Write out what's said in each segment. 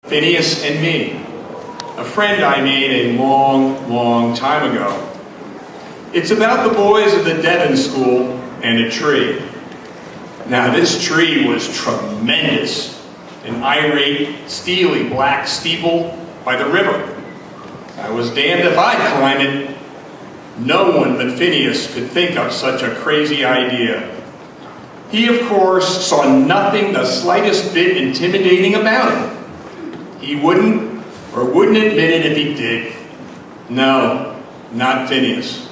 Phineas and me, a friend I made a long, long time ago. It's about the boys of the Devon School and a tree. Now this tree was tremendous, an irate, steely black steeple by the river. I was damned if I'd climb it. No one but Phineas could think of such a crazy idea. He, of course, saw nothing the slightest bit intimidating about it. He wouldn't admit it if he did. No, not Phineas.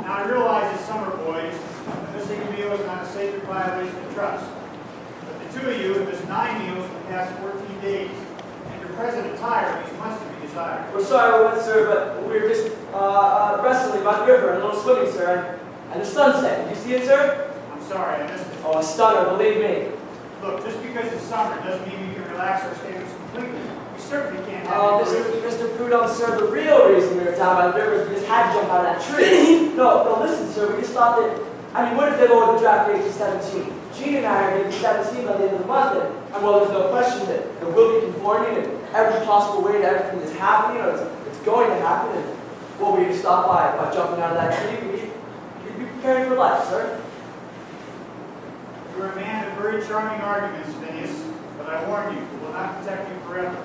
Now I realize it's summer, boys, and missing a meal is not a sacred violation of trust. But the two of you have missed 9 meals in the past 14 days, and your present attire leaves much to be desired. We're sorry we went, sir, but we were just wrestling by the river and a little swimming, sir, and the sunset. Did you see it, sir? I'm sorry, I missed it. Oh, a stunner, believe me. Look, just because it's summer doesn't mean we can relax our standards completely. We certainly can't have Oh, any Mr. Prudhomme, sir, the real reason we were down by the river is we just had to jump out of that tree. No, listen, sir, we just thought that, I mean, what if they lowered the draft age to 17? Gene and I are going to be 17 by the end of the month, and well, there's no question that there will be conforming in every possible way to everything that's happening, or it's going to happen, and well, we just stop by jumping out of that tree, we'd be preparing for life, sir. You're a man of very charming arguments, Phineas, but I warn you, it will not protect you forever.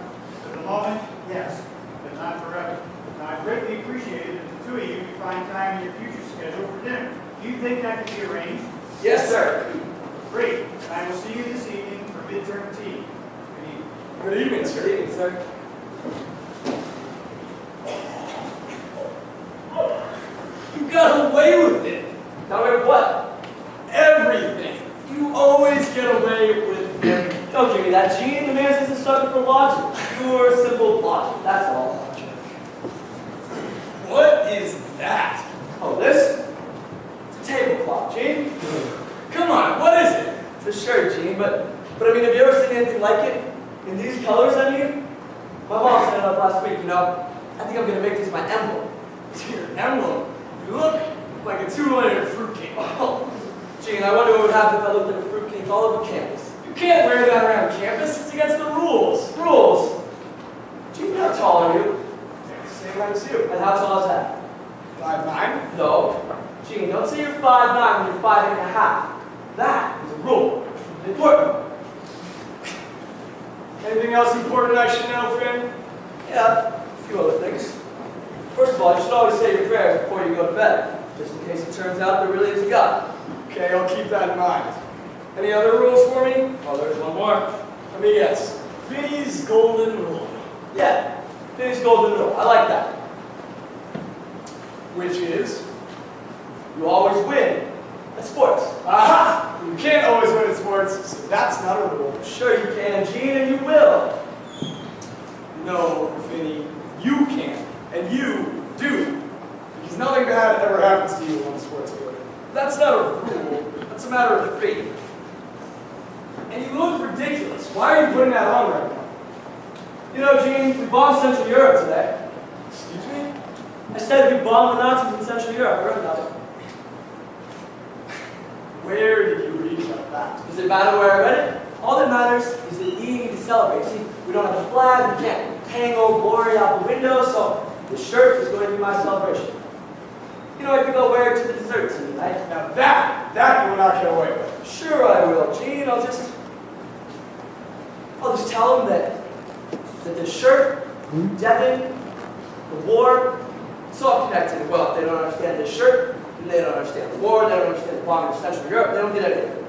For the moment, yes, but not forever. Now, I greatly appreciate it if the two of you can find time in your future schedule for dinner. Do you think that can be arranged? Yes, sir. Great. I will see you this evening for midterm tea. Good evening. Good evening, sir. Good evening, sir. You got away with it. Now, wait, what? Everything. You always get away with everything. Don't give me that, Gene. The man's just a sucker for logic. Pure, simple logic. That's all. What is that? Oh, this? It's a tablecloth, Gene. Come on, what is it? It's a shirt, Gene, but I mean, have you ever seen anything like it? In these colors, I mean? My mom sent it up last week, you know. I think I'm gonna make this my emblem. Your emblem. You look like a 2-layer fruitcake. Oh, Gene, I wonder what would happen if I looked like a fruitcake all over campus. You can't wear that around campus. It's against the rules. Rules? Gene, how tall are you? Same height as you. And how tall is that? 5'9". No. Gene, don't say you're 5'9" when you're 5'8". That is a rule. Important. Anything else important I should know, Finn? Yeah, a few other things. First of all, you should always say your prayers before you go to bed, just in case it turns out there really is a God. Okay, I'll keep that in mind. Any other rules for me? Oh, there's one more. Let me guess. Vinny's golden rule. Yeah, Finney's golden rule. I like that. Which is? You always win at sports. Aha! You can't always win at sports, so that's not a rule. Sure you can, Gene, and you will. No, Vinny, you can, and you do. Because nothing bad ever happens to you on the sports field. That's not a rule, that's a matter of faith. And you look ridiculous. Why are you putting that on right now? You know, Gene, we bombed Central Europe today. Excuse me? I said we bombed the Nazis in Central Europe. I read about it. Where did you read about that? Does it matter where I read it? All that matters is that we need to celebrate. See, we don't have a flag, we can't hang Old Glory out the window, so the shirt is going to be my celebration. You know, I think I'll wear it to the dessert tonight. Now that you will not get away with. Sure I will, Gene. I'll just tell them that the shirt, Devin, the war, it's all connected. Well, if they don't understand the shirt, then they don't understand the war, they don't understand the bombing of Central Europe, they don't get anything.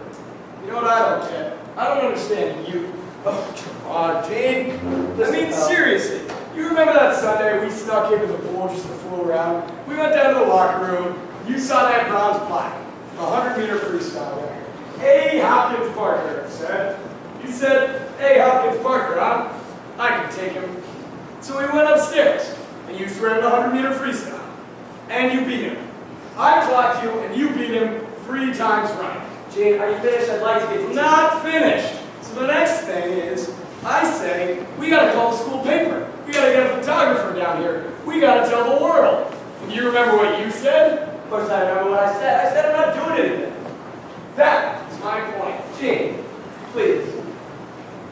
You know what I don't get? I don't understand you. Oh, come on, Gene. I mean, seriously. You remember that Sunday we snuck into the pool just to fool around? We went down to the locker room. You saw that bronze plaque. The 100-meter freestyle there. Hey, Hopkins Parker, said. You said, hey, Hopkins Parker, huh? I can take him. So we went upstairs, and you swam the 100-meter freestyle. And you beat him. I clocked you, and you beat him 3 times running. Gene, are you finished? I'd like to get to Not finished. So the next thing is, I say, we gotta call the school paper. We gotta get a photographer down here. We gotta tell the world. And you remember what you said? Of course I remember what I said. I said I'm not doing anything. That is my point. Gene, please.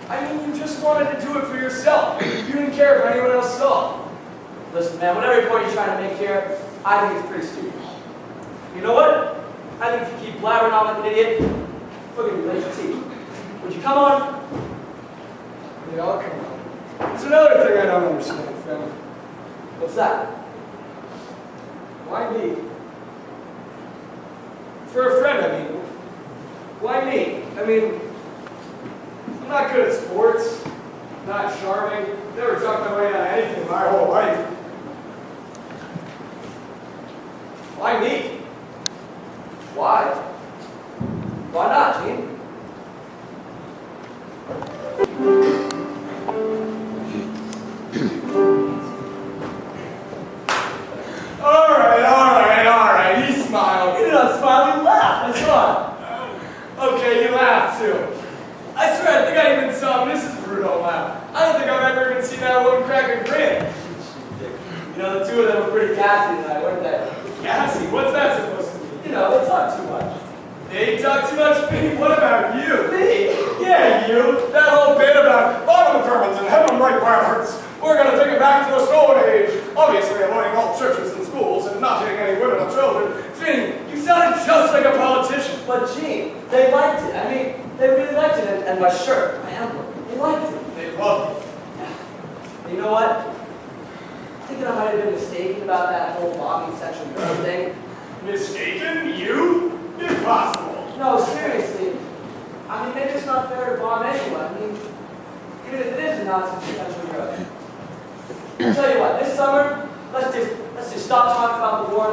I mean, you just wanted to do it for yourself. You didn't care if anyone else saw. Listen, man, whatever point you're trying to make here, I think it's pretty stupid. You know what? I think if you keep blabbering on like an idiot, we're going to be late for tea. Would you come on? Yeah, I'll come on. There's another thing I don't understand, Finn. What's that? Why me? For a friend, I mean. Why me? I mean, I'm not good at sports, not charming, never talked my way out of anything my whole life. Why me? know, the two of them were pretty gassy tonight, weren't they? Gassy? What's that supposed to mean? You know, they talk too much. They talk too much. What about you? Me? Yeah, you. That whole bit about bottom determines and heaven right where it hurts. We're going to take it back to the Stone Age. Obviously avoiding all churches and schools and not hitting any women or children. Finny, you sounded just like a politician. But gee, they liked it. I mean, they really liked it. And my shirt, my emblem, they liked it. They loved it. Yeah. You know what? I think that I might have been mistaken about that whole bombing Central Europe thing. Mistaken? You? Impossible. No, seriously. I mean, maybe it's not fair to bomb anyone. I mean, even if it is a Nazi Central Europe. I'll tell you what, this summer, let's just stop talking about the war.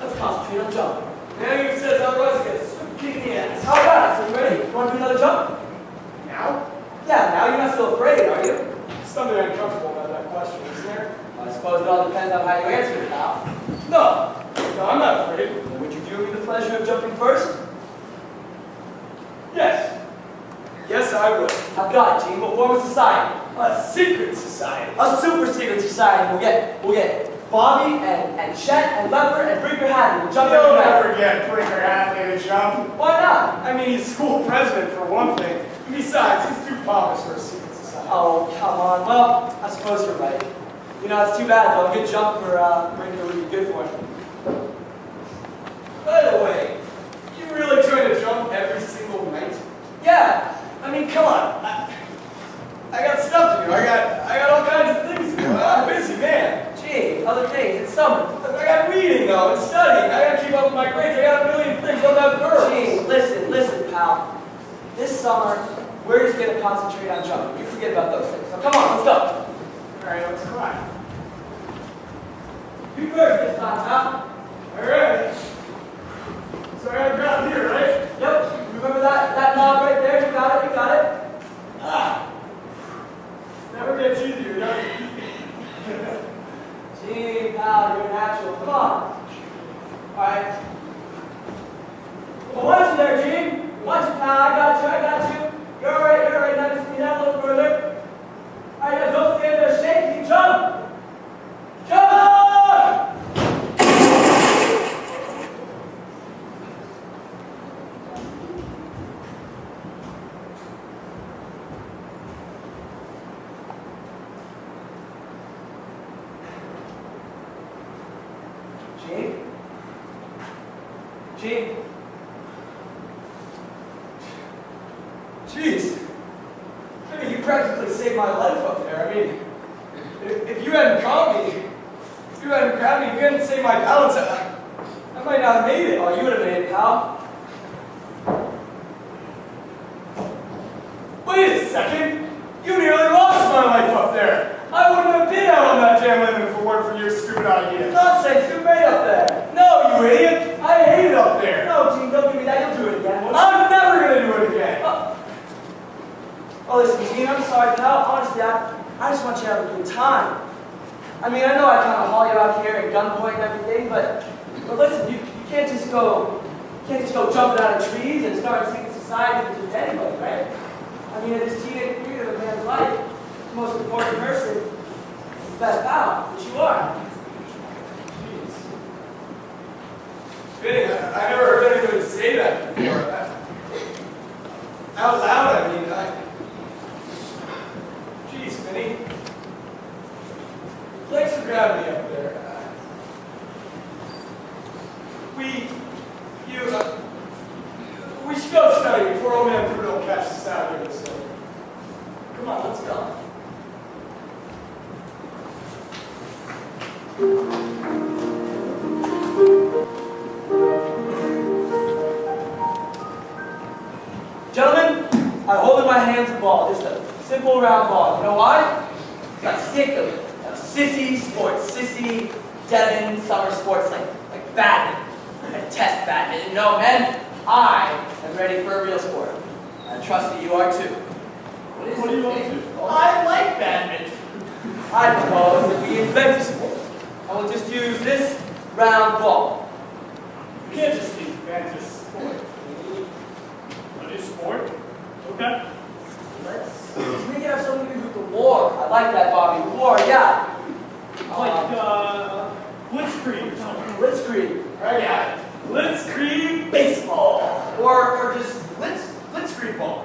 Let's concentrate on jumping. Now you said otherwise it gets kicked in the ass. How about it? So you ready? You want to do another jump? Now? Yeah, now you're not still afraid, are you? Something uncomfortable about that question, isn't there? I suppose it all depends on how you answer it, pal. No. No, I'm not afraid. Then would you do me the pleasure of jumping first? Yes. Yes, I would. I've got it, Gene. We'll form a society. A secret society. A super secret society. We'll get Bobby and Chet and Leopard and Brinker Hadley. We'll jump You'll together. never get Brinker Hadley to jump. Why not? I mean, he's school president for one thing. And besides, he's too pompous for a secret society. Oh, come on. Well, I suppose you're right. You know, it's too bad, though. A good jump for Brinker would be good for him. By the way, you really trying to jump every single night? Yeah. I mean, come on. I got stuff to do. I got all kinds of things to do. I'm a busy man. Gee, other things. It's summer. I got reading, though, and studying. I got to keep up with my grades. I got a million things. What about girls? Gee, listen, pal. This summer, we're just going to concentrate on jumping. You forget about those things. So come on, let's go. All right, let's try. You first this time, pal. All right. So I got ground here, right? Yep. Remember that knob right there? You got it. Ah. Never gets easier, does it? Gee, pal, you're natural. Come on. All right. Well, watch you there, Gene. Watch it, pal. I got you. You're all right. Now just lean out a little further. All right, now don't stand there shaking. Jump! Jump! Gene? Jeez. I mean, you practically saved my life up there. I mean, if you hadn't caught me, if you hadn't grabbed me, if you hadn't saved my balance, I might not have made it. Oh, you would have made it, pal. Wait a second. You nearly lost my life up there. I wouldn't have been out on that damn limit if it weren't for your stupid idea. Nonsense, you're great up there. No, you idiot. I hate it up there. No, Gene, don't give me that. You'll do it again. I'm never going to do it again. Oh, listen, Gene, I'm sorry, pal. Honestly, I just want you to have a good time. I mean, I know I kind of haul you out here at gunpoint and everything, but listen, you can't just go jumping out of trees and start secret society with just anybody, right? I mean, in this teenage period of a man's life, the most important person is that pal, which you are. Jeez. Vinny, I never heard anybody say that before. Out loud, I mean, Jeez, Vinny. Thanks for grabbing me up there. We should go study before old man Bruno catches us out here this summer. Come on, let's go. Gentlemen, I hold in my hands a ball, just a simple round ball. You know why? I'm sick of sissy sports, sissy, Devon, summer sports like badminton, and test badminton. No, men, I am ready for a real sport. I trust that you are too. What do you want to do? I like badminton. I propose that we invent a sport. I will just use this round ball. You can't just invent a sport. What is sport? Okay. Let's make it have something to do with the war. I like that, Bobby. War, yeah. Blitzkrieg or something. Blitzkrieg. Right, yeah. Blitzkrieg baseball. Or just blitzkrieg ball.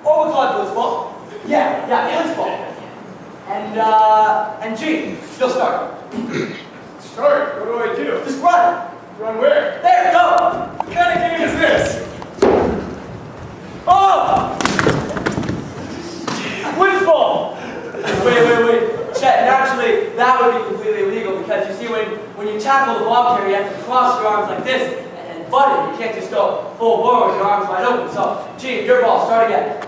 Or we call it blitzball. Yeah, blitzball. And Gene, you'll start. Start. What do I do? Just run. Run where? There, go. What kind of game is this? Oh! Blitzball. Wait. Chet, naturally, that would be completely illegal because you see, when you tackle the ball carrier, you have to cross your arms like this and butt it. You can't just go full bore with your arms wide open. So, Gene, your ball, start again.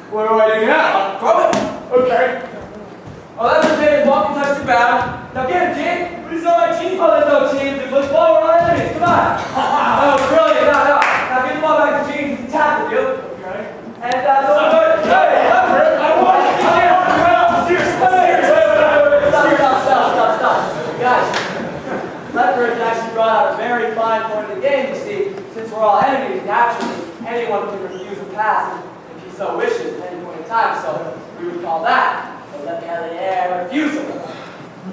What do I do now? Throw it. Okay. Oh, that's okay. Ball can touch the ground. Now get it, Gene. Who's on my team? Oh, there's no team. The blitzball, we're on enemies. Come on. Oh, brilliant. No. Now give the ball back to Gene. He tackled you. Okay. And so good. Hey, I want to Stop. Guys, Leopard actually brought out a very fine point of the game, you see. Since we're all enemies, naturally, anyone can refuse a pass if he so wishes at any point in time. So we would call that a let me out of the air refusal.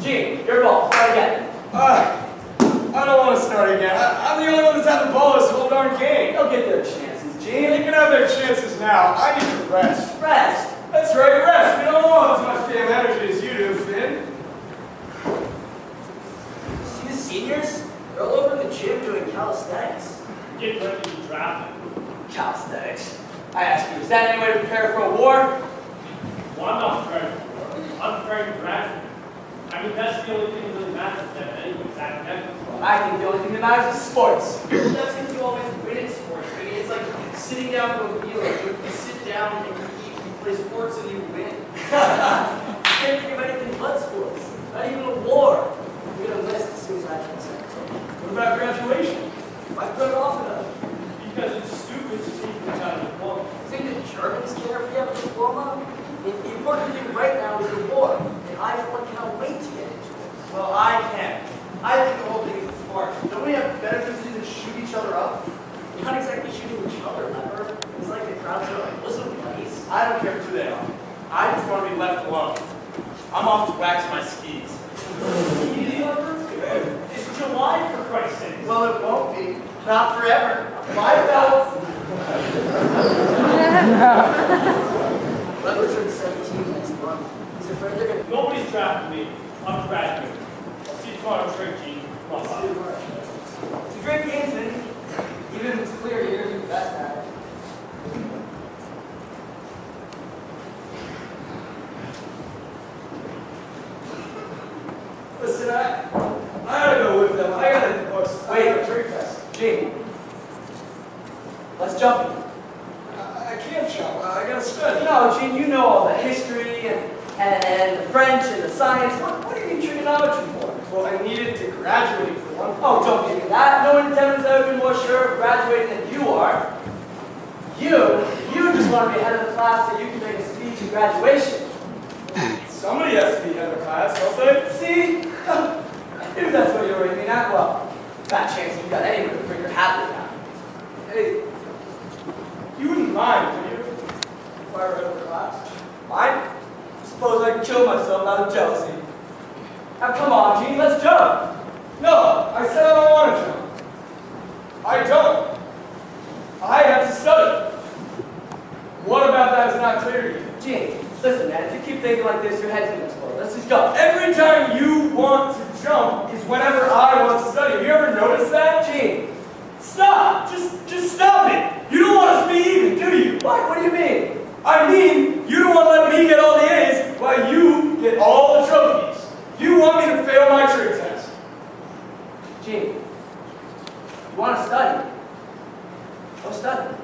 Gene, your ball. Start again. I don't want to start again. I'm the only one that's had the ball this whole darn game. They'll get their chances, They Gene. can have their chances now. I need to rest. Rest. That's right, rest. We don't all have as much damn energy as you do, Finn. See the seniors? They're all over in the gym doing calisthenics. Get ready to be drafted. Calisthenics. I ask you, is that any way to prepare for a war? Well, I'm not preparing for war. I'm preparing to graduate. I mean, that's the only thing that really matters to them anyways, academics. I think the only thing that matters is sports. That's because you always win in sports. I mean, it's like sitting down for a meal. You sit down and you eat, you play sports and you win. You can't think of anything but sports. Not even a war. I'm going to list as soon as I can say. What about graduation? Why put it off enough? Because it's stupid to think without a diploma. You think the Germans care if you have a diploma? The important thing right now is the war. And I, for one, cannot wait to get into it. Well, I can. I think the whole thing is a farce. Don't we have better things to do than shoot each other up? We're not exactly shooting each other, Leopard. It's like the crowds are like, listen, buddies. I don't care who they are. I just want to be left alone. I'm off to wax my skis. It's July, for Christ's sake. Well, it won't be. Not forever. Bye, fellas. Leopard turns 17 next month. He's afraid they're gonna... Nobody's drafting me. I'm graduating. I'll see you tomorrow, Trey Gene. Come on, bye. It's a great game, Cindy. Even if it's clear you're the best at it. Listen, I gotta go with them. I gotta Wait. trick test. Gene, let's jump in. I can't jump. I gotta study. No, Gene, you know all the history and the French and the science. What do you need trigonometry for? Well, I needed to graduate for one thing. Oh, don't give me that. No one in Devon's ever been more sure of graduating than you are. You just want to be ahead of the class so you can make a speech in graduation. Somebody has to be head of class, don't they? See? If that's what you're aiming at, well, fat chance you've got anywhere to bring your hat down. Hey, you wouldn't mind, would you? If I were head of the class? Mine? Suppose I could kill myself out of jealousy. Now come on, Gene, let's jump. No, I said I don't want to jump. I don't. I have to study. What about that is not clear to you? Gene, listen, man, if you keep thinking like this, your head's gonna explode. Let's just go. Every time you want to jump is whenever I want to study. Have you ever noticed that? Gene, Stop! Just stop it! You don't want us to be even, do you? what do you mean? I mean, you don't want to let me get all the A's while you get all the trophies. You want me to fail my trig test. Gene, you want to study? Go study.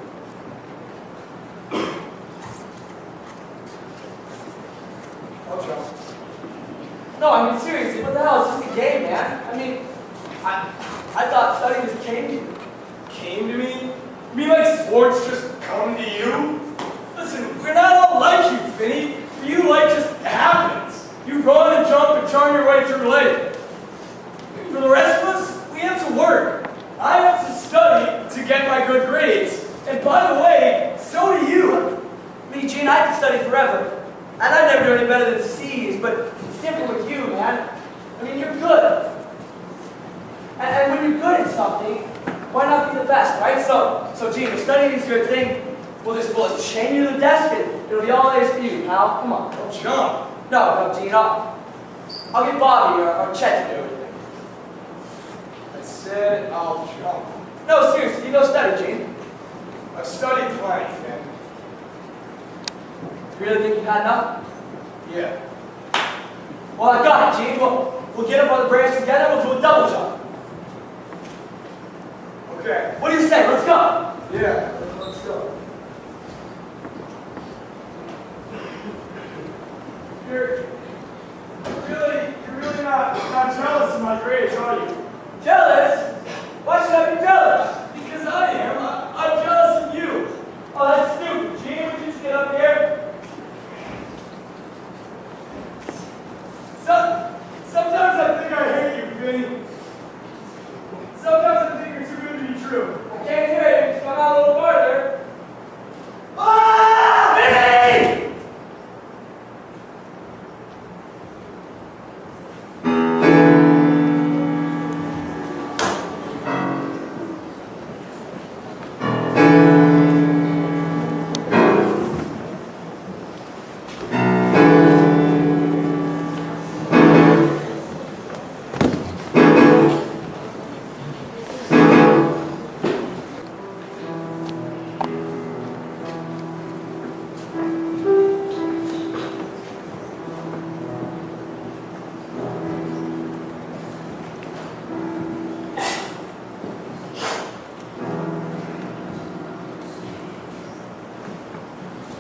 I'll jump. No, I mean, seriously, what the hell? It's just a game, man. I mean, I thought studying just came to you. Came to me? You mean like sports just come to you? Listen, we're not all like you, Finny. For you, life just happens. You run and jump and charm your way through life. For the rest of us, we have to work. I have to study to get my good grades. And by the way, so do you. I mean, Gene, I could study forever. And I'd never do any better than C's, but it's different with you, man. something, why not be the best, right? So Gene, if studying is your thing, we'll just chain you to the desk and it'll be all A's for you, pal. Come on. Don't jump. No, Gene, I'll get Bobby or Chet to do everything. I said I'll jump. No, seriously, you go study, Gene. I've studied plenty, Finn. You really think you've had enough? Yeah. Well, I got it, Gene. We'll get up on the branch together, we'll do a double jump. Okay. What do you say? Let's go. Yeah, let's go. You're really not jealous of my grades, are you? Jealous? Why should I be jealous? Because I am. I'm jealous of you. Oh, that's stupid. Gene, would you just get up here? Sometimes I think I hate you, Vinny. Sometimes I think you're too good to be true. I can't hear you. Just come out a little farther. Ah! Vinny!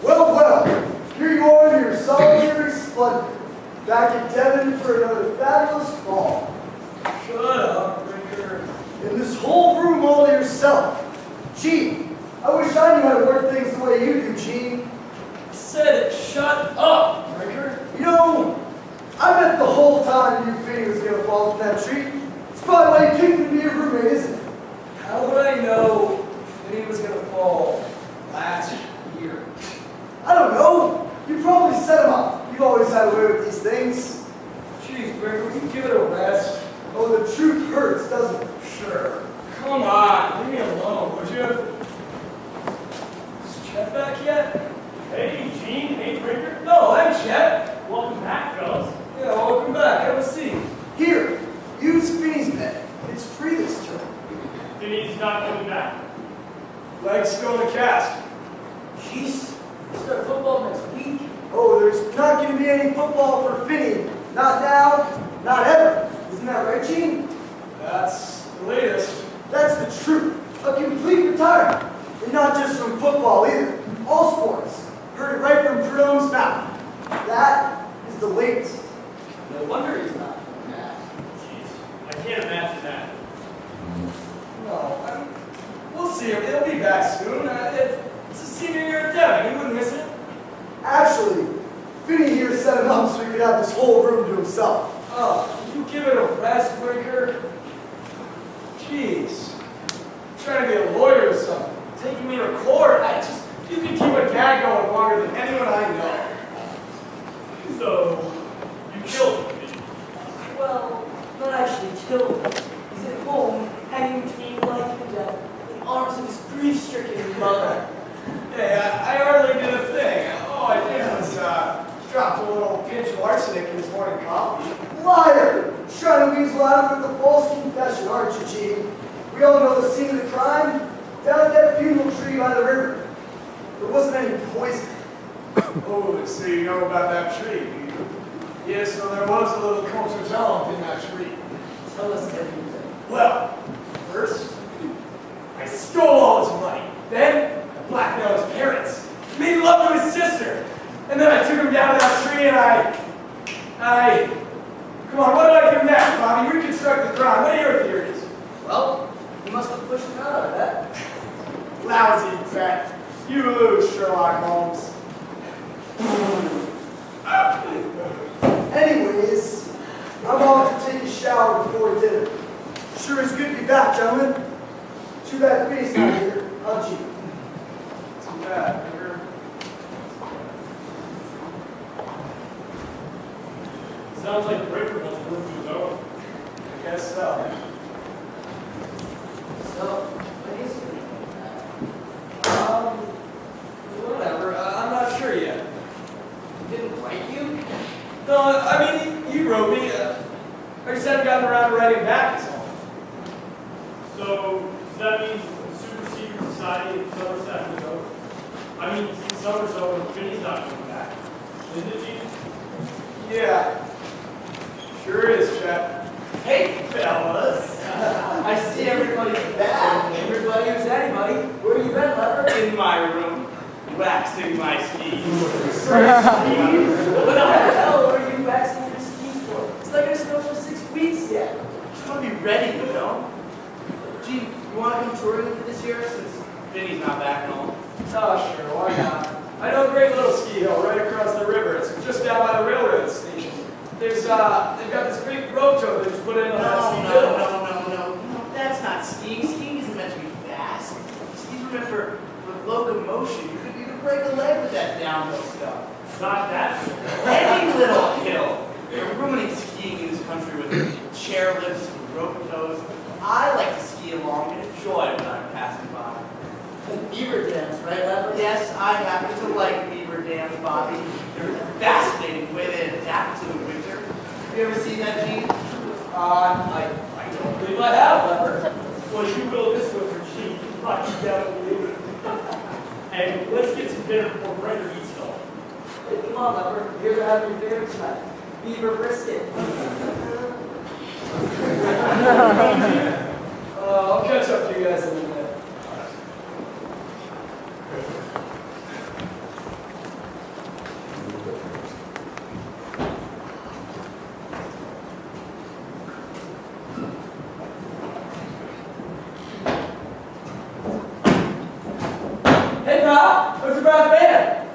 Well, here you are in your solitary splendor, back in Devon for another fabulous fall. Shut up, Brinker. In this whole room all to yourself. Gee, I wish I knew how to work things the way you do, Gene. I said it. Shut up, Brinker. You know, I bet the whole time you Vinny was going to fall from that tree. It's probably why you kicked him to be your roommate, isn't it? How would I know if he was going to fall last year? I don't know. You probably set him up. You've always had a way with these things. Jeez, Brinker, will you give it a rest? Oh, the truth hurts, doesn't it? Sure. Come on, leave me alone, would you? Is Chet back yet? Hey, Gene. Hey, Brinker. No, I'm Chet. Welcome back, fellas. Yeah, welcome back. Have a seat. Here, use Vinny's bed. It's free this term. Vinny's not coming back. Legs still in the cast. Jeez. We start football next week. Oh, there's not going to be any football for Vinny. Not now, not ever. Isn't that right, Gene? That's the latest. That's the truth. A complete retirement. And not just from football either. All sports. Heard it right from Prome's mouth. That is the latest. No wonder he's not. Jeez, I can't imagine that. No, we'll see him. He'll be back soon. It's a senior year at Devon. He wouldn't miss it. Actually, Vinny here set him up so he could have this whole room to himself. Oh, will you give it a rest, Brinker? Jeez. I'm trying to be a lawyer or something. Taking me to court. You can keep a gag going longer than anyone I know. So, you killed Vinny. Well, not actually killed him. He's at home, hanging between life and death, in the arms of his grief-stricken mother. Hey, I hardly did a thing. All I did was dropped a little pinch of arsenic in his morning coffee. Liar! Trying to weasel out with a false confession, aren't you, Gene? We all know the scene of the crime. Down at that funeral tree by the river. There wasn't any poison. Oh, so you know about that tree, do you? Yes, so there was a little culture in that tree. Tell us everything. Well, first, I stole all his money. Then, I blackmailed his parents. Made love to his sister. And then I took him down to that tree and Come on, what did I do next, Bobby? Reconstruct the crime. What are your theories? Well, you must have pushed him out, I bet. Lousy bet. You lose, Sherlock Holmes. Anyways, I'm off to take a shower before dinner. Sure is good to be back, gentlemen. Too bad Vinny's not here. Huh, Gene? Too bad. Sounds like Brinker wants to work his own. I guess so. gotten around to writing back is all. So, does that mean the super secret society in summer session is over? I mean, summer's over, Vinny's not coming back. Isn't it, Gene? Yeah. Sure is, Chet. Hey, fellas. I see everybody's back. Everybody who's anybody. Where you been, Lever? In my room, waxing my skis. What the hell are you waxing your skis for? It's not gonna snow for 6 weeks yet. Just want to be ready, you know? Gee, you want to come touring with me this year since Vinny's not back and all? Oh, sure, why not? I know a great little ski hill right across the river. It's just down by the railroad station. There's, they've got this big rope tow they just put in on that ski hill. No, that's not skiing. Skiing isn't meant to be fast. Skis are meant for locomotion. You could break a leg with that downhill stuff. Not that. Any little hill. They're ruining skiing in this country with chairlifts and rope tows. I like to ski along and enjoy it when I'm passing by. Beaver dams, right, Lever? Yes, I happen to like beaver dams, Bobby. They're fascinating the way they adapt to the winter. Have you ever seen that, Gene? I don't believe I have, Lever. Well, you will this winter, Gene. You might be down to believe it. Hey, let's get some dinner before Brenda eats it all. Hey, come on, Lever. Here's what having your favorite tonight. Beaver brisket. I'll catch up to you guys in a minute. Hey, pal. Where's the brass band?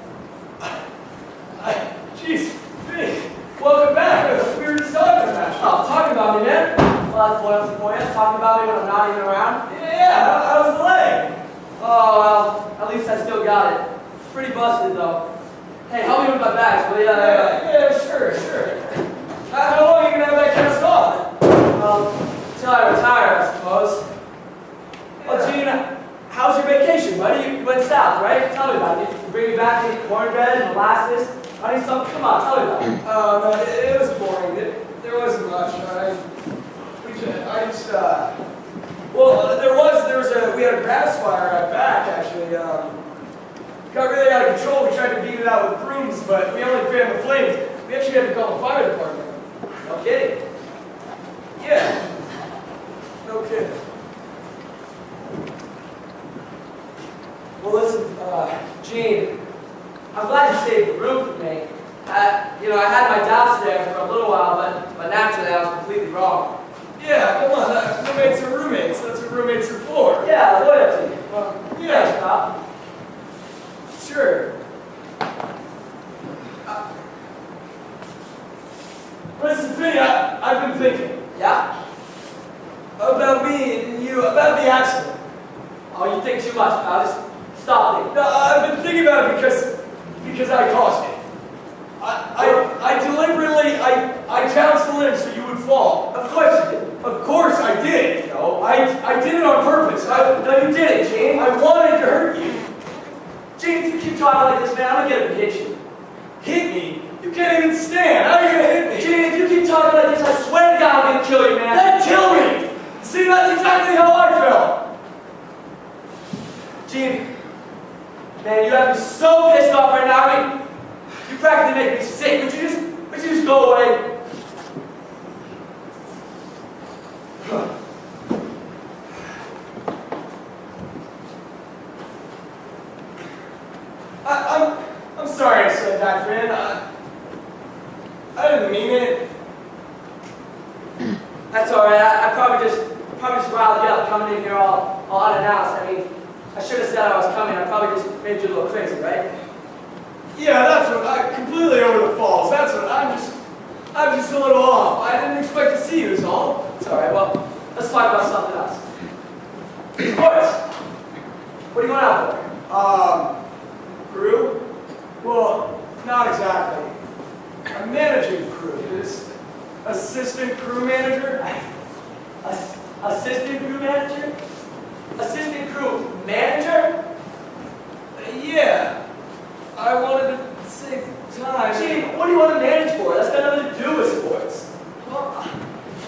Jeez, Vinny, welcome back. We were just talking about you. Oh, talking about me, man. Well, that's loyalty for you. Talking about me when I'm not even around. Yeah, how's the leg? Oh, well, at least I still got it. It's pretty busted, though. Hey, help me with my bags, will ya? Yeah, sure. How long are you going to have that cast on? Well, till I retire, I suppose. Well, Gene, how's your vacation, buddy? You went south, right? Tell me about it. You bring me back any cornbread and molasses? I need something. Come on, tell me about it. No, it was boring. There wasn't much. We had a grass fire out back, actually. Got really out of control. We tried to beat it out with brooms, but we only fanned the flames. We actually had to call the fire department. No kidding. Yeah. No kidding. Well, listen, Gene, I'm glad you saved the room for me. I had my doubts there for a little while, but naturally I was completely wrong. Yeah, come on. Roommates are roommates. That's what roommates are for. Yeah, loyalty. Yeah. Thanks, pal. Sure. Listen, Vinny, I've been thinking Yeah? about me and you, about the accident. Oh, you think too much, pal. Just stop thinking. No, I've been thinking about it because I caused it. I deliberately, I pounced the limb so you would fall. Of course you did. Of course I did, you know. I did it on purpose. No, you didn't, Gene. I wanted to hurt you. Gene, if you keep talking like this, man, I'm gonna get him to hit you. Hit me? You can't even stand. How are you gonna hit me? Gene, if you keep talking like this, I swear to God I'm gonna kill you, man. Then kill me! See, that's exactly how I felt. Gene, man, you have me so pissed off right now. I mean, you practically make me sick. Would you just go away? I'm sorry I said that, friend. I didn't mean it. That's all right. I probably just riled you up coming in here all unannounced. I mean, I should have said I was coming. I probably just made you a little crazy, right? Yeah, that's what I completely over the falls. That's what I'm just a little off. I didn't expect to see you is all. It's all right. Well, let's talk about something else. Sports. What are you going out for? Crew? Well, not exactly. I'm managing crew. This assistant crew manager. Assistant crew manager? Assistant crew manager? Yeah. I wanted to save time. Gee, what do you want to manage for? That's got nothing to do with sports. Well,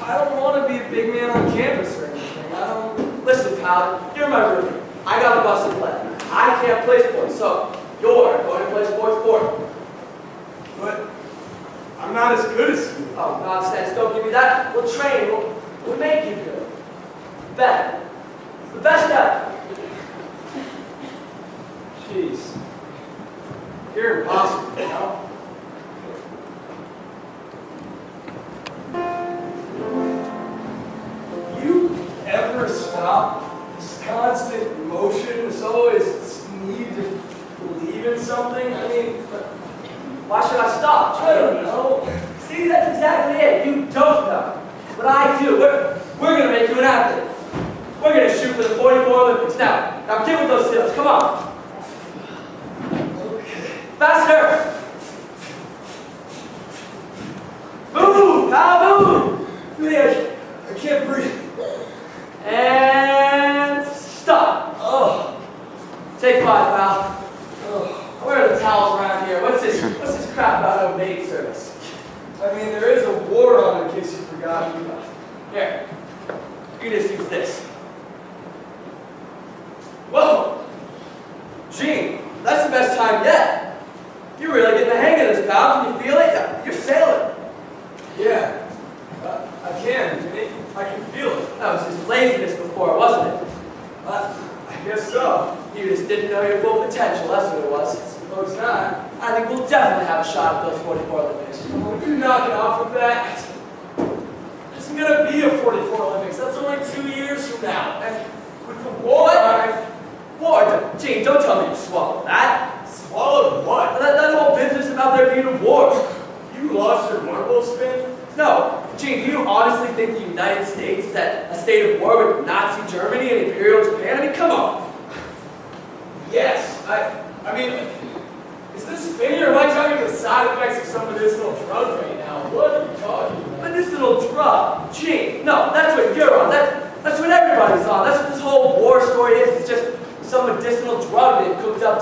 I don't want to be a big man on campus or anything. I don't... Listen, pal, you're my roommate. I got a busted leg. I can't play sports, so you're going to play sports for me. But I'm not as good as you. Oh, nonsense. Don't give me that. We'll train. We'll make you good. Better. The best ever. Jeez. You're impossible, you know? You ever stop this constant motion, this always need to believe in something? I mean, Why should I stop? I don't know. See, that's exactly it. You don't know. But I do. We're going to make you an athlete. We're going to shoot for the 44 Olympics. Now get with those sit-ups. Come on. Faster. Move, pal, move. I can't breathe. And stop. Oh. Take 5, pal. Oh. Where are the towels around here? What's this crap about no maid service? I mean, there is a war on in case you forgot. Here. You can just use this. Whoa! Gene, that's the best time yet. You're really getting the hang of this, pal. Can you feel it? You're sailing. Yeah. I can, Jimmy. I can feel it. That was just laziness before, wasn't it? I guess so. You just didn't know your full potential, that's what it was. Suppose not. I think we'll definitely have a shot at those 44 Olympics. Would you knock it off with that? There isn't going to be a 44 Olympics. That's only 2 years from now. And with the war, War? Gene, don't tell me you swallowed that. swallowed what? That whole business about there being a war. You lost your marble spin? No. Gene, do you honestly think the United States is at a state of war with Nazi Germany and Imperial Japan? I mean, come on. Yes. I mean, is this spinning or am I talking the side effects of some medicinal drug right now? What are you talking about? Medicinal drug. Gene, no, that's what you're on. That's what everybody's on. That's what this whole war story is. It's just some medicinal drug they've cooked up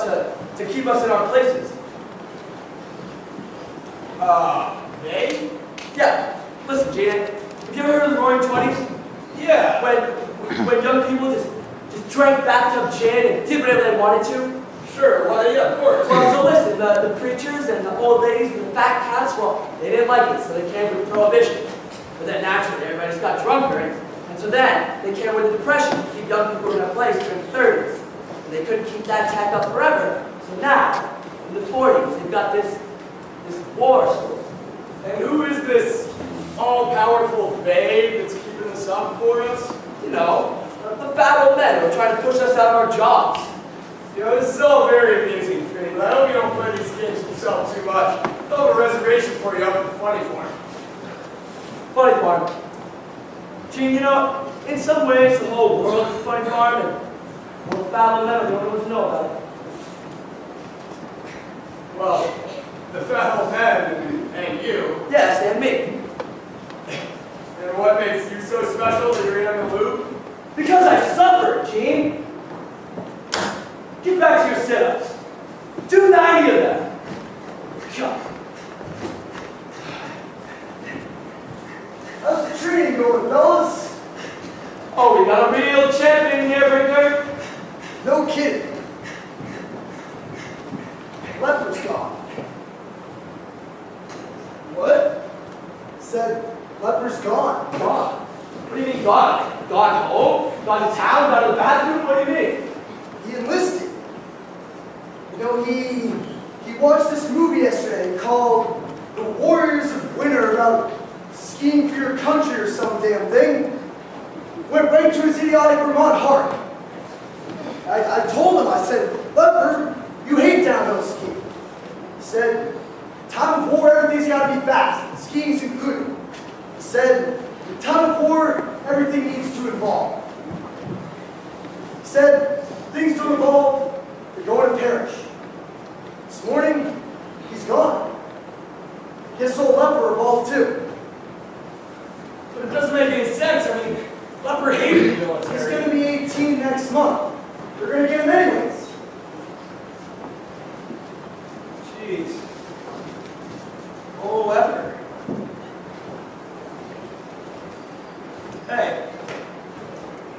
to keep us in our places. They? Yeah. Listen, Gene, have you ever heard of the Roaring Twenties? Yeah. When young people just drank bathtub gin and did whatever they wanted to? Sure, well, yeah, of course. Well, so listen, the preachers and the old ladies and the fat cats, well, they didn't like it, so they came with prohibition. But then naturally, everybody just got drunker, and so then they came with the depression to keep young people in a place during the 30s. And they couldn't keep that tack up forever, so now, in the 40s, they've got this war story. And who is this all-powerful babe that's keeping this up for us? You know, the fat old men who are trying to push us out of our jobs. You know, this is all very amusing to me, but I hope you don't play these games yourself too much. They'll have a reservation for you up at the funny farm. Funny farm. Gene, you know, in some ways, the whole world is a funny farm, and the fat old men are the only ones who know about it. Well, the fat old man and you. Yes, and me. And what makes you so special that you're in the loop? Because I suffered, Gene. Get back to your sit-ups. Do 90 of them. God. How's the training going, fellas? Oh, we got a real champion here, Ricker. No kidding. Leper's gone. What? Said leper's gone. Gone. What do you mean gone? Gone home? Gone to town? Gone to the bathroom? What do you mean? He enlisted. You know, he watched this movie yesterday called The Warriors of Winter about skiing for your country or some damn thing. Went right to his idiotic Vermont heart. I told him, I said, Leper, you hate downhill skiing. He said, time of war, everything's got to be fast, and skiing's included. He said, in time of war, everything needs to evolve. He said, things don't evolve, they're going to perish. This morning, he's gone. Guess old Leper evolved too. But it doesn't make any sense. I mean, Leper hated the He's military. going to be 18 next month. They're going to get him anyways. Jeez. Oh, Leper. Hey,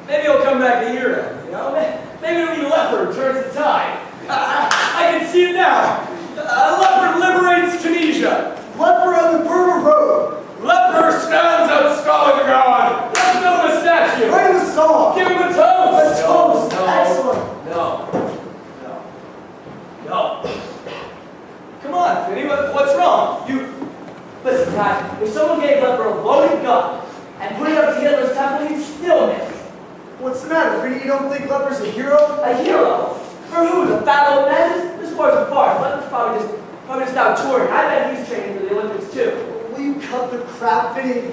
maybe he'll come back a year out, you know? Maybe it'll be Leopard turns the tide. I can see it now. Leopard liberates Tunisia. Leper on the Burma Road. Leopard stands out skull the god. Let's build him a statue. Write him a song. Give him a toast. A toast. No. Excellent. No. Come on, Vinny, what's wrong? Listen, guys, if someone gave Leper a loaded gun and put it up to Hitler's temple, he'd still miss. What's the matter, Vinny? You don't think Leper's a hero? A hero? For who? The fat old man? This boy's a farce. Leper's probably just out touring. I bet he's training for the Olympics too. Will you cut the crap, Vinny?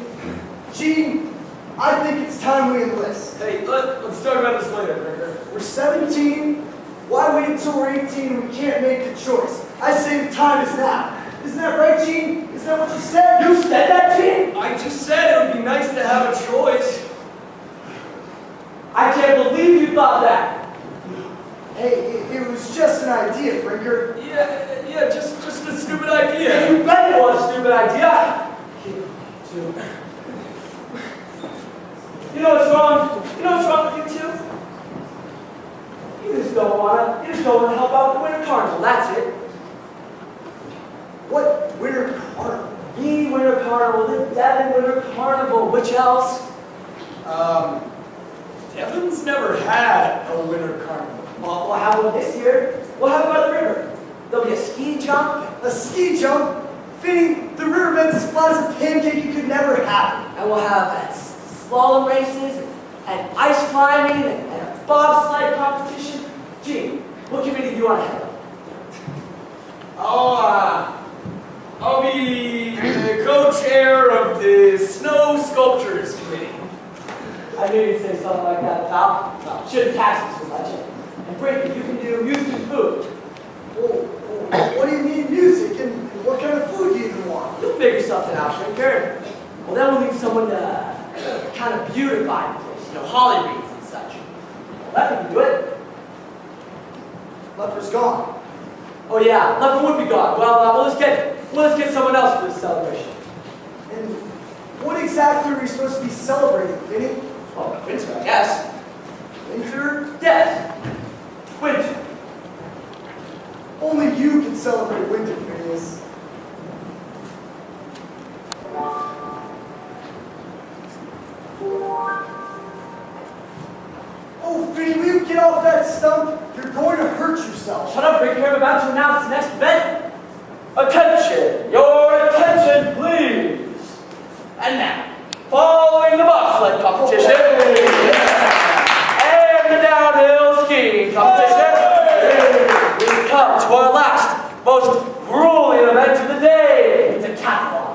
Gene, I think it's time we enlist. Hey, let's talk about this later, Brinker. We're 17. Why wait until we're 18 and we can't make the choice? I say the time is now. Isn't that right, Gene? Isn't that what you said? You said that, Gene? I just said it would be nice to have a choice. I can't believe you thought that. Hey, it was just an idea, Brinker. Yeah, just a stupid idea. You bet it was a stupid idea. You know what's wrong? You know what's wrong with you two? You just don't wanna help out the Winter Carnival, that's it. What Winter Carnival? The Winter Carnival, the Devon Winter Carnival, which else? Devon's never had a winter carnival. Well, we'll have one this year. We'll have it by the river. There'll be a ski jump. A ski jump? Vinny, the riverbed's as flat as a pancake. You could never have it. And we'll have slalom races and ice climbing and a bobsled competition. Gee, what committee do you want to have? I'll be the co-chair of the Snow Sculptures Committee. I knew you'd say something like that, pal. No, shouldn't tax you so much. And Brinker, you can do music and food. What do you mean music? And what kind of food do you even want? You'll figure something out, Brinker. Well, then we'll need someone to kind of beautify the place. You know, holly wreaths and such. Well, that can do it. Leper's gone. Oh yeah, Leper would be gone. Well, let's get someone else for this celebration. And what exactly are we supposed to be celebrating, Vinny? Oh, winter, I guess. Winter? Yes. Winter. Only you can celebrate winter, Phineas. Oh, Vinny, will you get off that stump? You're going to hurt yourself. Shut up, Brinker. I'm about to announce the next event. Attention! Your attention, please. And now, following the bobsled competition and the downhill skiing competition, we come to our last, most grueling event of the day, the decathlon.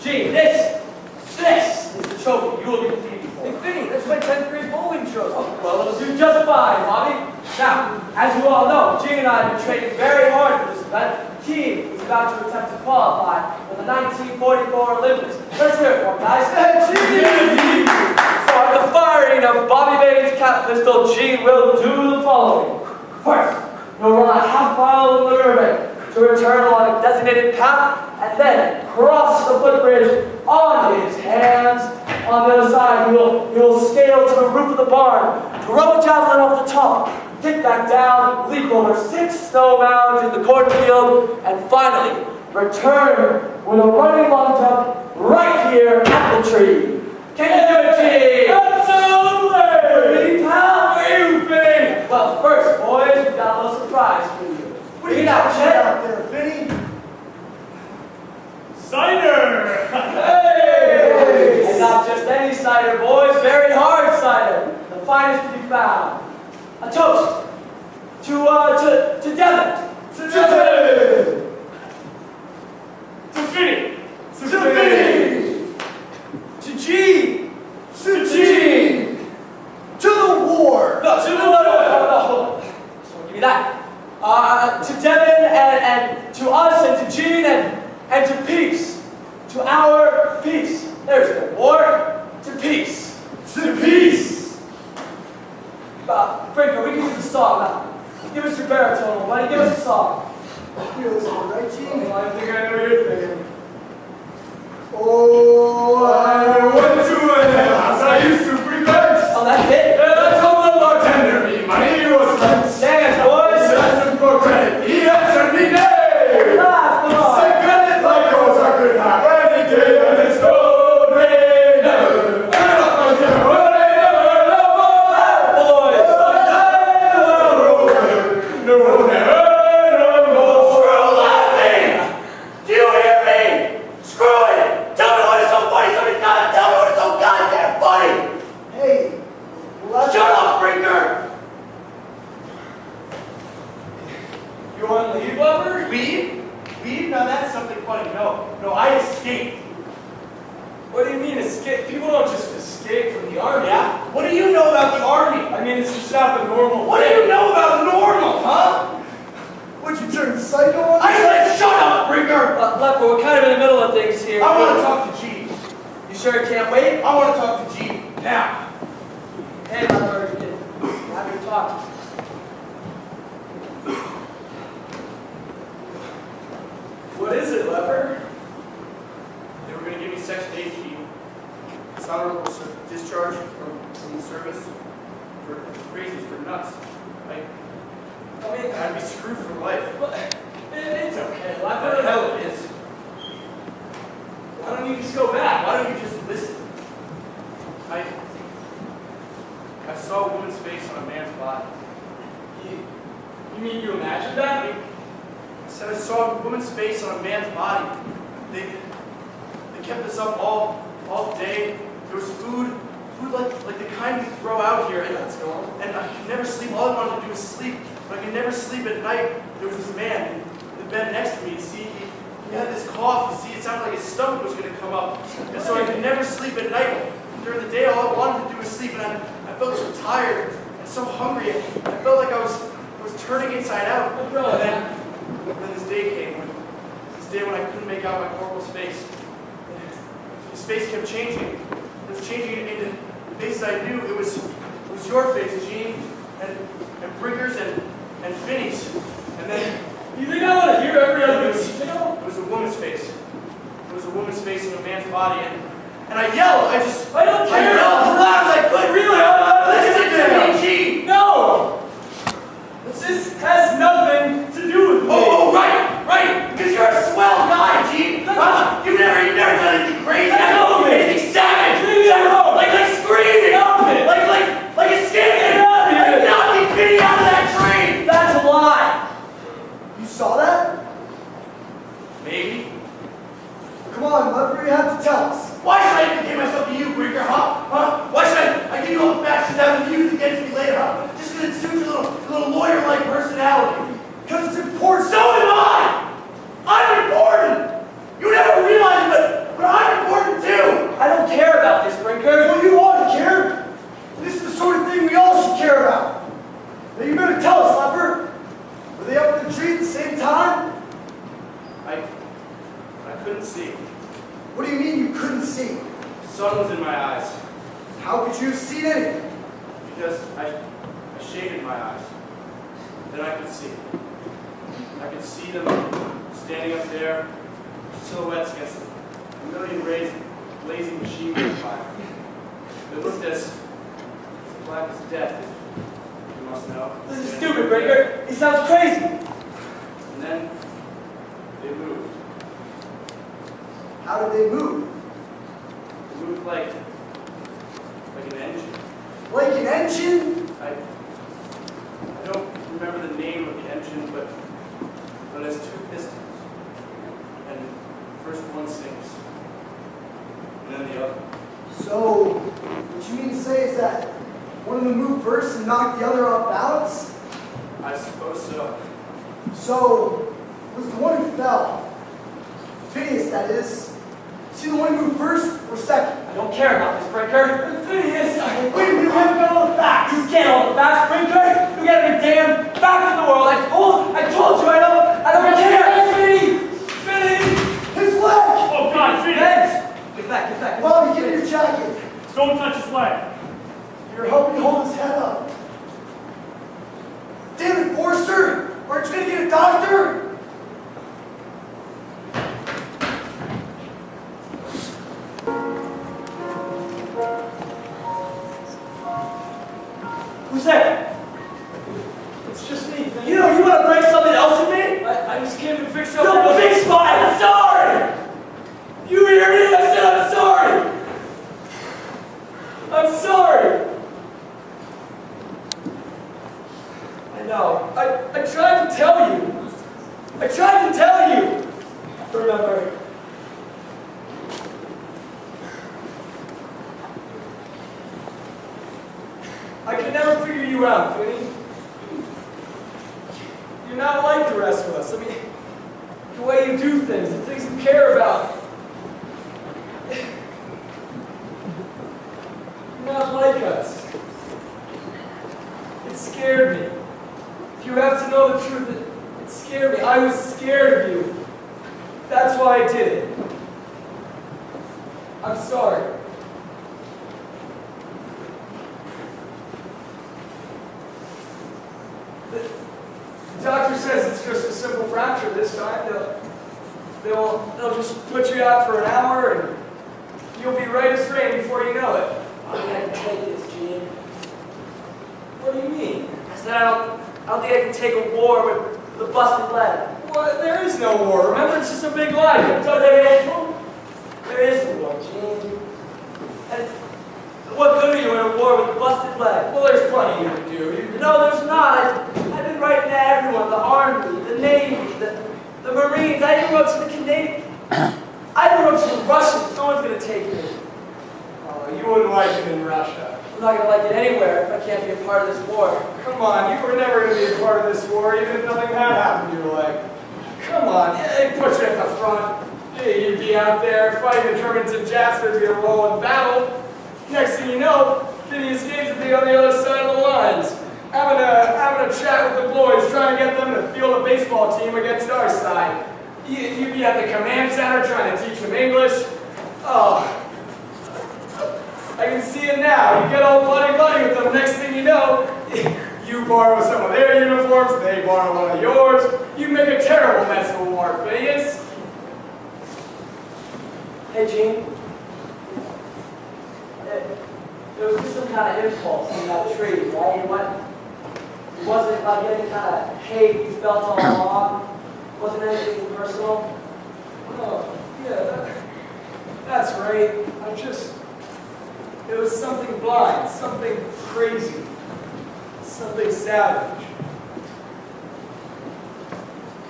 Gee, this is the trophy you will be competing for. Hey, Vinny, that's my 10th grade bowling trophy. Well, it'll do just fine, Bobby. Now, as you all know, Gene and I have been training very hard for this event. The team is about to attempt to qualify for the 1944 Olympics. Let's hear it for him, guys. So at the firing of Bobby Bates' cap pistol, Gene will do the following. First, he'll run a half mile in the riverbed to return along a designated path, and then cross the footbridge on his hands. On the other side, he will scale to the roof of the barn, throw a javelin off the top, get back down, leap over 6 snow mounds in the cornfield, and finally return with a running long jump right here at the tree. Can you do it, Gene? Absolutely! Pal, where you been? Well, first, boys, we've got a little surprise for you. What are you talking about there, Vinny? Cider! Hey! And not just any cider, boys, very hard cider, the finest to be found. A toast to Devon. To Devon! To Vinny! To Vinny! To G! To Gene! To the war! No, hold on. So give me that. To Devon and to us and to Gene and to peace. To our peace. There's the war. To peace. To peace! Brinker, we can use the song now. Give us your baritone, buddy. Give us a song. You know this one, right, Gene? I think I know what you're thinking. Oh, mean escape? People don't just escape from the army. Yeah? What do you know about the army? I mean, it's just not the normal What do you know about normal, huh? Would you turn psycho on I said shut up, Brinker! Leper, we're kind of in the middle of things here. I want to talk to G. You sure you can't wait? I want to talk to G now. Hey, Leper, have your talk. What is it, Leper? They were going to give me Section 8 G. Dishonorable discharge from the service. For crazies, for nuts. I mean, I'd be screwed for life. It's okay, What Leper. the hell it is? Why don't you just go back? Why don't you just listen? I saw a woman's face on a man's body. You mean you imagined that? I said I saw a woman's face on a man's body. They kept this up all day. There was food like the kind we throw out here, and I could never sleep. All I wanted to do was sleep, but I could never sleep at night. There was this man in the bed next to me. See, he had this cough. You see, it sounded like his stomach was going to come up, and so I could never sleep at night. During the day, all I wanted to do was sleep, and I felt so tired and so hungry. I felt like I was turning inside out. And then this day came, this day when I couldn't make out my corporal's face. His face kept changing. It was changing into the face I knew. It was your face, Gene, and Brinker's and Finney's. And then You think I want to hear every other detail? it was a woman's face. It was a woman's face in a man's body, and I yelled. I don't care. I yelled as loud as I could. Really? Listen to me, Gene. No! This has nothing to do with me. Oh, right. Because you're a swell guy, Gene. Huh? You've never done anything crazy. Anything savage. Like screaming. Like escaping. Like knocking Penny out of that train. That's a lie. You saw that? Maybe. Come on, Leper, you have to tell us. Why should I indicate myself to you, Brinker, huh? Why should I give you all the facts and have them used against me later, huh? Just because it suits your little lawyer-like personality. Because it's important. So am I! I'm important! You never realize it, but I'm important too! I don't care about this, Brinker. Well, you ought to care. This is the sort of thing we all should care about. Now, you better tell us, Leper. Were they up in the tree at the same time? I couldn't see. What do you mean you couldn't see? The sun was in my eyes. How could you have seen anything? Because I shaded my eyes. Then I could see. I could see them standing up there, silhouettes against a million rays of blazing machine gun fire. They looked as black as death, you must know. This is stupid, Brinker. He sounds crazy. And then they moved. How did they move? They moved like an engine. Like an engine? I don't remember the name of the engine, but it has two pistons. And first one sinks, and then the other. So, what you mean to say is that one of them moved first and knocked the other off balance? I suppose so. So, was the one who fell, Phineas that is, he the one who moved first or second? I don't care about this, Brinker. Phineas! Wait, we haven't got all the facts! You get all the facts, Brinker. You gotta be damn back in the world. I told you, I don't care. Finny! His leg! Oh, God, Phoenix! Get back. Bobby, give me your jacket. Don't touch his leg. You're helping me hold his head up. Damn it, Forrester! Aren't you gonna get a doctor? Who's there? It's just me. You want to break something else in me? I just came to fix up No, big spot! I'm sorry! You hear me? I said I'm sorry! I'm sorry! I know. I tried to tell you. Remember. I could never figure you out, Finny. You're not like the rest of us. I mean, the way you do things, the things you care about. sorry. The doctor says it's just a simple fracture this time. They'll just put you out for an hour and you'll be right as rain before you know it. I think I can take this, Gene. What do you mean? I said I don't think I can take a war with a busted leg. What? There is no war. Remember, it's just a big lie. There is a war, Gene. And what good are you in a war with a busted leg? Well, there's plenty you can do. No, there's not. I've been writing to everyone, the Army, the Navy, the Marines. I even wrote to the Canadians. I even wrote to the Russians. No one's going to take me. Oh, you wouldn't like it in Russia. I'm not going to like it anywhere if I can't be a part of this war. Come on, you were never going to be a part of this war, even if nothing had happened to your leg. Come on, they put you at the front. Hey, you'd be out there fighting the Germans and Japs. There'd be a rolling battle. Next thing you know, Phineas Gage would be on the other side of the lines, having a chat with the boys, trying to get them to field a baseball team against our side. You'd be at the command center trying to teach them English. Oh, I can see it now. You get all buddy-buddy with them. Next thing you know, you borrow some of their uniforms, they borrow one of yours. You make a terrible mess of a war, Phineas. Hey, Gene. There was just some kind of impulse in that tree, right? It wasn't like any kind of hate you felt all along. It wasn't anything personal. Oh, yeah, that's right. It was something blind, something crazy, something savage.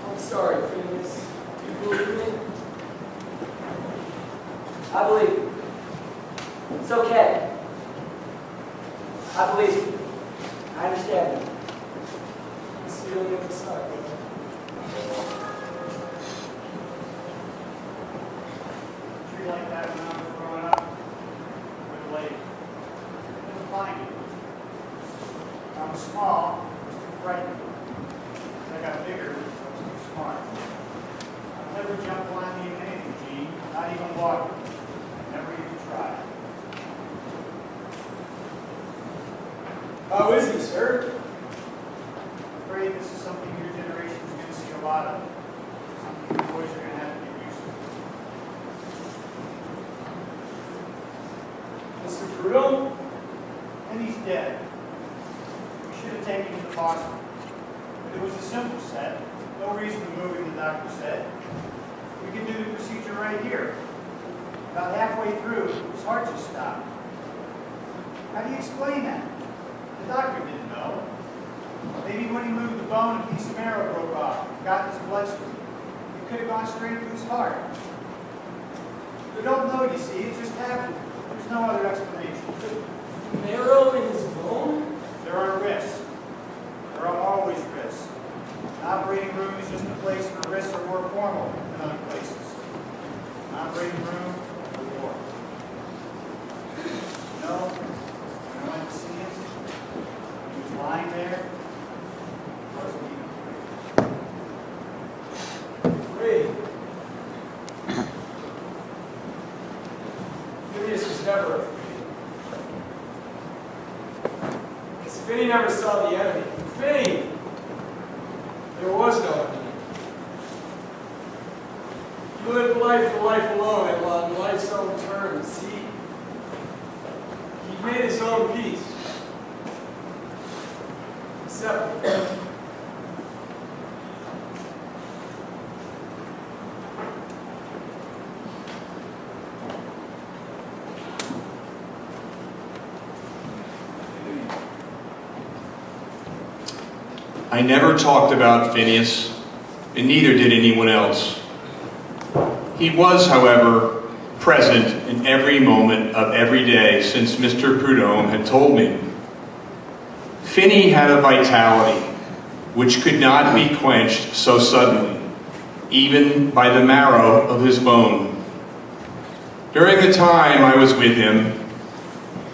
I'm sorry, Phineas. Do you believe me? I believe you. It's okay. I believe you. I understand you. I'll see you on the other side, brother. Tree like that when I was growing up, with a lake. I didn't find it. I was small, I was too frightened. As I got bigger, I was too smart. I never jumped blindly in anything, Gene, not even water. I never even tried. How is he, sir? I'm afraid this is something your generation is going to see a lot of. Something you boys are going to have to get used to. Mr. Prudhomme? And he's dead. We should have taken him to Boston. But it was a simple set. No reason to move him, the doctor said. We can do the procedure right here. About halfway through, his heart just stopped. How do you explain that? The doctor didn't know. Maybe when he moved the bone, a piece of marrow broke off, got in his bloodstream. It could have gone straight to his heart. We don't know, you see. It just happened. There's no other explanation. Marrow in his bone? There are risks. There are always risks. An operating room is just a place where risks are more formal than other places. An operating room or war. No, when I went to see him, he was lying there. He wasn't even Great. Phineas was never afraid. Because Finny never saw the enemy. Finny! There was no enemy. He lived life for life alone and on life's own terms. He made his own peace. Except I never talked about Phineas, and neither did anyone else. He was, however, present in every moment of every day since Mr. Prudhomme had told me. Finney had a vitality which could not be quenched so suddenly, even by the marrow of his bone. During the time I was with him,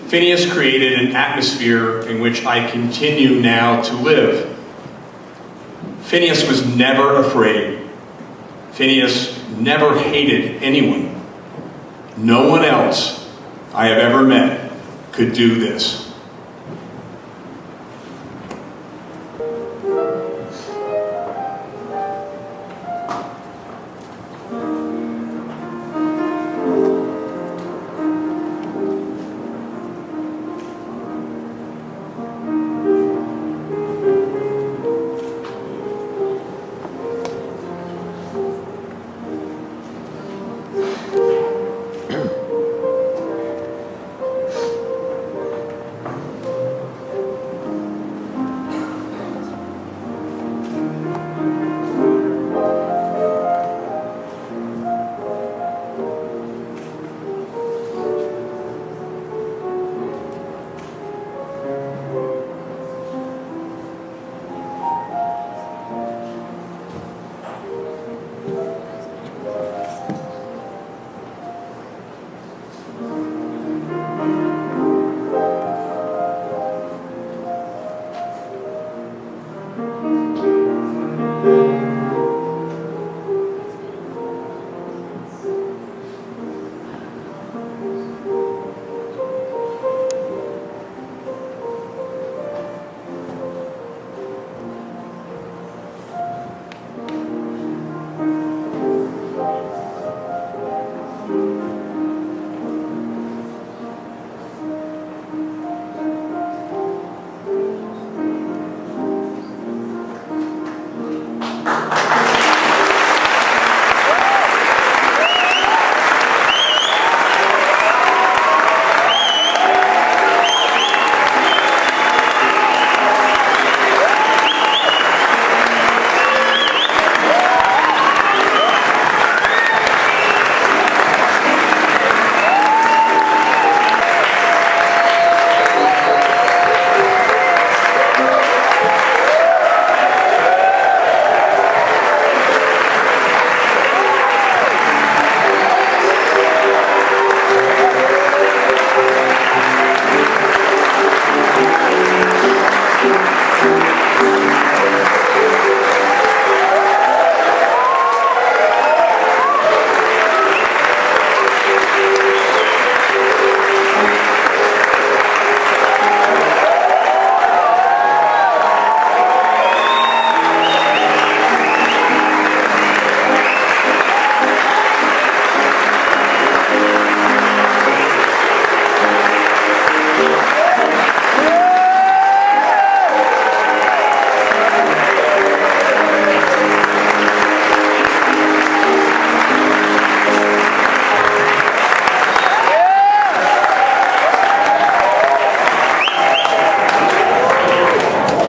Phineas created an atmosphere in which I continue now to live. Phineas was never afraid. Phineas never hated anyone. No one else I have ever met could do this.